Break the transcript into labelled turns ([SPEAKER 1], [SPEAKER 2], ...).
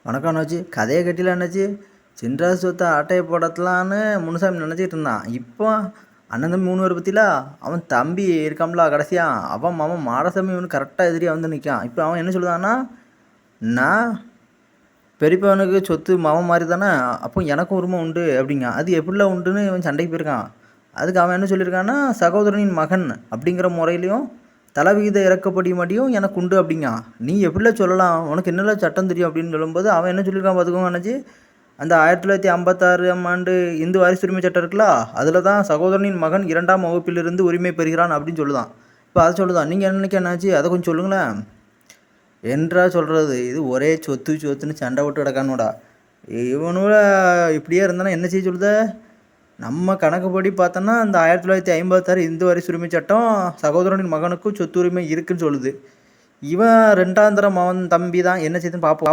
[SPEAKER 1] வணக்கம் அண்ணாச்சி. கதையை கட்டில அண்ணாச்சி. சின்ராசு சொத்தை ஆட்டையை போடத்தலான்னு முனுசாமி நினச்சிட்டு இருந்தான். இப்போ அண்ணன் தம்பி 3 பேர் பற்றில அவன் தம்பி இருக்கான்ல கடைசியா அவன் மாமன் மாடசாமி இவனு கரெக்டாக எதிரியாக வந்து நிற்கான். இப்போ அவன் என்ன சொல்லுதான்னா, நான் பெரியப்பவனுக்கு சொத்து மாமன் மாதிரி தானே, அப்போ எனக்கும் உரிமை உண்டு அப்படிங்க. அது எப்படிலாம் உண்டுன்னு இவன் சண்டைக்கு போயிருக்கான். அதுக்கு அவன் என்ன சொல்லியிருக்கான்னா, சகோதரனின் மகன் அப்படிங்கிற முறையிலையும் தலைவிகித இறக்கப்படி மாட்டியும் எனக்கு உண்டு அப்படிங்க. நீ எப்படிலாம் சொல்லலாம், உனக்கு என்னெல்லாம் சட்டம் தெரியும் அப்படின்னு சொல்லும்போது அவன் என்ன சொல்லியிருக்கான் பார்த்துக்கோங்க அண்ணாச்சி. அந்த 1956ஆம் ஆண்டு இந்து வாரிசு உரிமை சட்டம் இருக்குல்ல, அதில் தான் சகோதரனின் மகன் 2ஆம் வகுப்பிலிருந்து உரிமை பெறுகிறான் அப்படின்னு சொல்லுதான். இப்போ அதை சொல்லுதான். நீங்கள் என்ன நினைக்க அண்ணாச்சி, அதை கொஞ்சம் சொல்லுங்களேன். என்றா சொல்கிறது, இது ஒரே சொத்து சொத்துன்னு சண்டை விட்டு கிடக்கானோடா. இவனோட இப்படியே இருந்தானா என்ன செய்ய சொல்லுத. நம்ம கணக்குப்படி பார்த்தோன்னா அந்த 1956 இந்து வாரிசு உரிமை சட்டம் சகோதரனின் மகனுக்கும் சொத்து உரிமை இருக்குன்னு சொல்லுது. இவன் 2ஆம் தரம் அவன் தம்பி தான், என்ன செய்யுதுன்னு பார்ப்போம்.